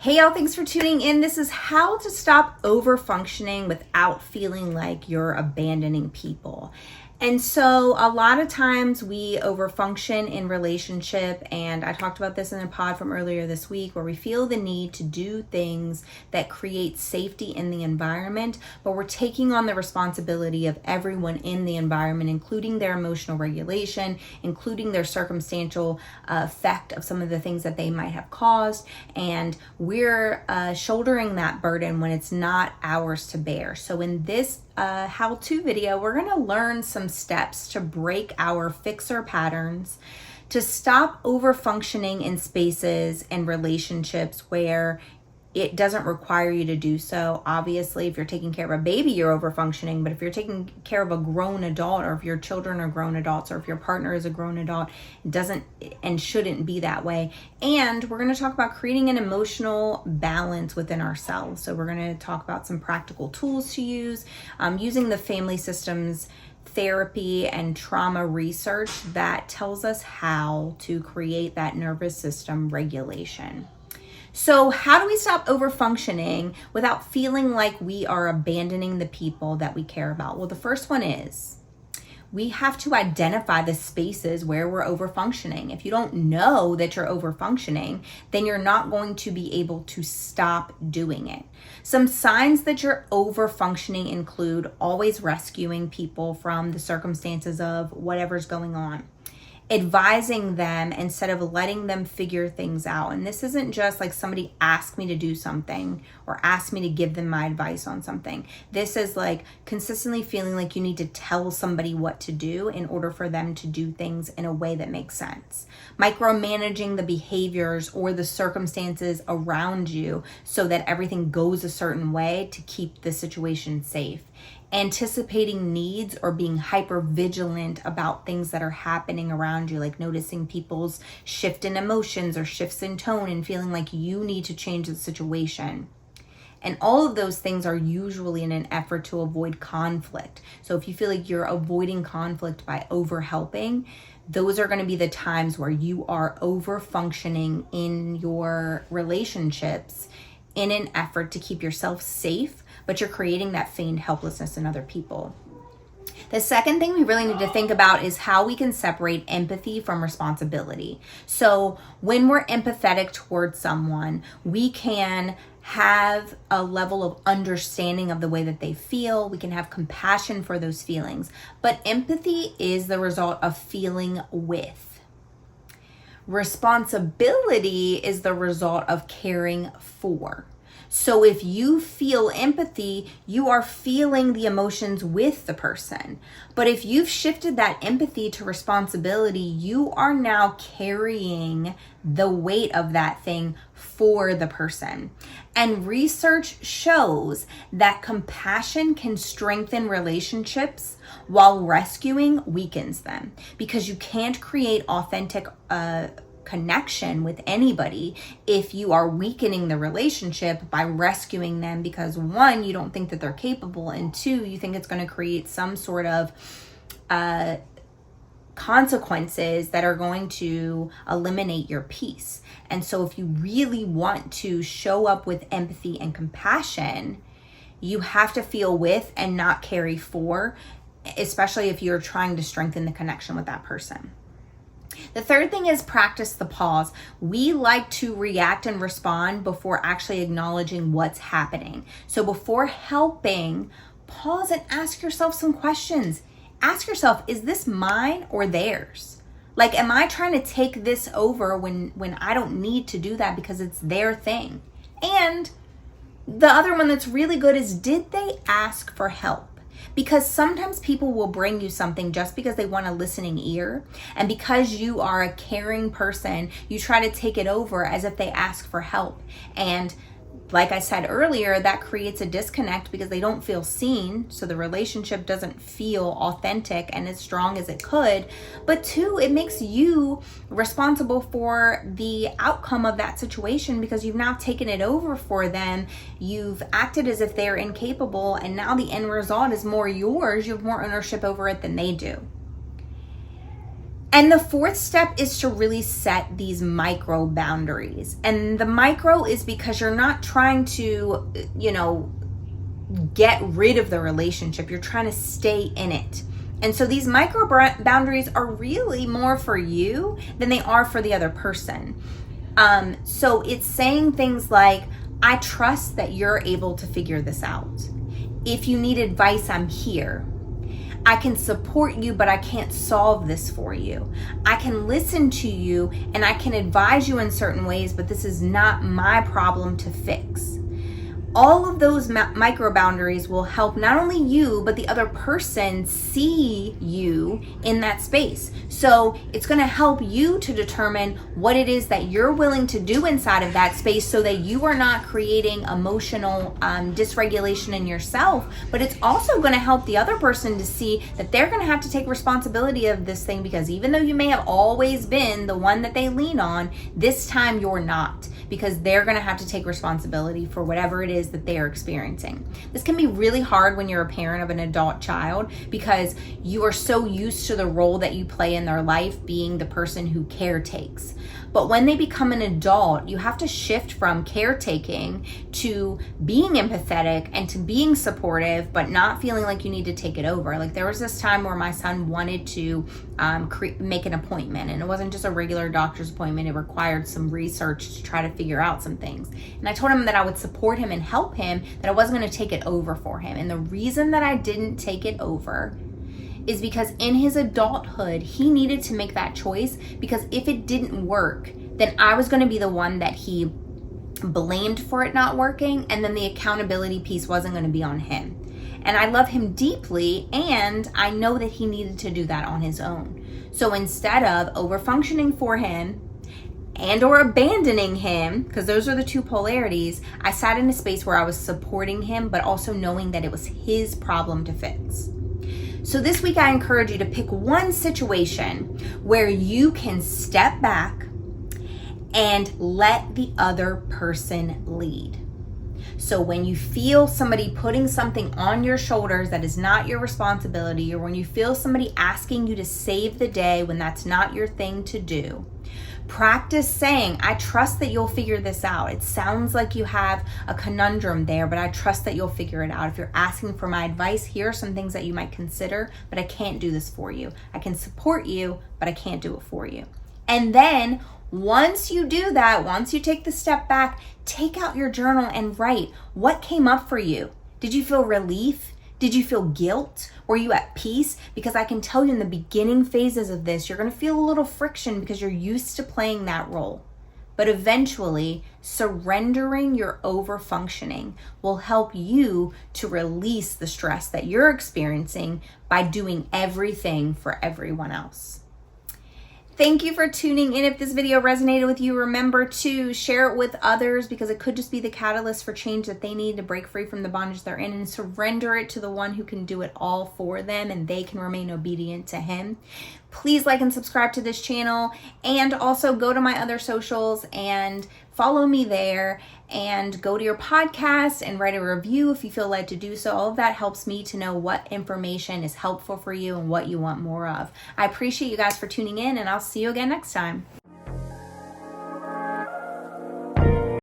Hey y'all, thanks for tuning in. This is how to stop overfunctioning without feeling like you're abandoning people. And so a lot of times we overfunction in relationship, and I talked about this in a pod from earlier this week, where we feel the need to do things that create safety in the environment, but we're taking on the responsibility of everyone in the environment, including their emotional regulation, including their circumstantial effect of some of the things that they might have caused, and we're shouldering that burden when it's not ours to bear. So in this how-to video, we're going to learn some steps to break our fixer patterns, to stop over-functioning in spaces and relationships where it doesn't require you to do so. Obviously, if you're taking care of a baby, you're over-functioning, but if you're taking care of a grown adult, or if your children are grown adults, or if your partner is a grown adult, it doesn't and shouldn't be that way. And we're going to talk about creating an emotional balance within ourselves. So we're going to talk about some practical tools to use, using the family systems therapy and trauma research that tells us how to create that nervous system regulation. So how do we stop overfunctioning without feeling like we are abandoning the people that we care about? Well, the first one is we have to identify the spaces where we're overfunctioning. If you don't know that you're overfunctioning, then you're not going to be able to stop doing it. Some signs that you're overfunctioning include always rescuing people from the circumstances of whatever's going on, advising them instead of letting them figure things out. And this isn't just like somebody asked me to do something or asked me to give them my advice on something. This is like consistently feeling like you need to tell somebody what to do in order for them to do things in a way that makes sense. Micromanaging the behaviors or the circumstances around you so that everything goes a certain way to keep the situation safe. Anticipating needs or being hyper vigilant about things that are happening around you, like noticing people's shift in emotions or shifts in tone and feeling like you need to change the situation. And all of those things are usually in an effort to avoid conflict. So if you feel like you're avoiding conflict by over helping, those are going to be the times where you are over functioning in your relationships in an effort to keep yourself safe, but you're creating that feigned helplessness in other people. The second thing we really need to think about is how we can separate empathy from responsibility. So when we're empathetic towards someone, we can have a level of understanding of the way that they feel. We can have compassion for those feelings. But empathy is the result of feeling with. Responsibility is the result of caring for. So if you feel empathy, you are feeling the emotions with the person. But if you've shifted that empathy to responsibility, you are now carrying the weight of that thing for the person. And research shows that compassion can strengthen relationships while rescuing weakens them, because you can't create authentic connection with anybody if you are weakening the relationship by rescuing them, because one, you don't think that they're capable, and two, you think it's going to create some sort of consequences that are going to eliminate your peace. And so if you really want to show up with empathy and compassion, you have to feel with and not carry for, especially if you're trying to strengthen the connection with that person. The third thing is practice the pause. We like to react and respond before actually acknowledging what's happening. So before helping, pause and ask yourself some questions. Ask yourself, is this mine or theirs? Like, am I trying to take this over when I don't need to do that because it's their thing? And the other one that's really good is, did they ask for help? Because sometimes people will bring you something just because they want a listening ear. And because you are a caring person, you try to take it over as if they ask for help. And like I said earlier, that creates a disconnect because they don't feel seen. So the relationship doesn't feel authentic and as strong as it could. But two, it makes you responsible for the outcome of that situation because you've now taken it over for them. You've acted as if they're incapable, and now the end result is more yours. You have more ownership over it than they do. And the fourth step is to really set these micro boundaries. And the micro is because you're not trying to, get rid of the relationship. You're trying to stay in it. And so these micro boundaries are really more for you than they are for the other person. So it's saying things like, I trust that you're able to figure this out. If you need advice, I'm here. I can support you, but I can't solve this for you. I can listen to you and I can advise you in certain ways, but this is not my problem to fix. All of those micro boundaries will help not only you, but the other person see you in that space. So it's going to help you to determine what it is that you're willing to do inside of that space so that you are not creating emotional dysregulation in yourself. But it's also going to help the other person to see that they're going to have to take responsibility of this thing, because even though you may have always been the one that they lean on, this time you're not, because they're going to have to take responsibility for whatever it is that they are experiencing. This can be really hard when you're a parent of an adult child, because you are so used to the role that you play in their life, being the person who caretakes. But when they become an adult, you have to shift from caretaking to being empathetic and to being supportive, but not feeling like you need to take it over. Like, there was this time where my son wanted to make an appointment, and it wasn't just a regular doctor's appointment. It required some research to try to figure out some things. And I told him that I would support him and help him, that I wasn't going to take it over for him. And the reason that I didn't take it over is because in his adulthood, he needed to make that choice, because if it didn't work, then I was going to be the one that he blamed for it not working, and then the accountability piece wasn't going to be on him. And I love him deeply, and I know that he needed to do that on his own. So instead of overfunctioning for him and or abandoning him, because those are the two polarities, I sat in a space where I was supporting him, but also knowing that it was his problem to fix. So this week, I encourage you to pick one situation where you can step back and let the other person lead. So when you feel somebody putting something on your shoulders that is not your responsibility, or when you feel somebody asking you to save the day when that's not your thing to do, practice saying, I trust that you'll figure this out. It sounds like you have a conundrum there, but I trust that you'll figure it out. If you're asking for my advice, here are some things that you might consider, but I can't do this for you. I can support you, but I can't do it for you. And then once you do that, once you take the step back, take out your journal and write what came up for you. Did you feel relief? Did you feel guilt? Were you at peace? Because I can tell you, in the beginning phases of this, you're going to feel a little friction because you're used to playing that role. But eventually, surrendering your overfunctioning will help you to release the stress that you're experiencing by doing everything for everyone else. Thank you for tuning in. If this video resonated with you, remember to share it with others, because it could just be the catalyst for change that they need to break free from the bondage they're in and surrender it to the one who can do it all for them, and they can remain obedient to him. Please like and subscribe to this channel, and also go to my other socials and follow me there, and go to your podcast and write a review if you feel led to do so. All of that helps me to know what information is helpful for you and what you want more of. I appreciate you guys for tuning in, and I'll see you again next time.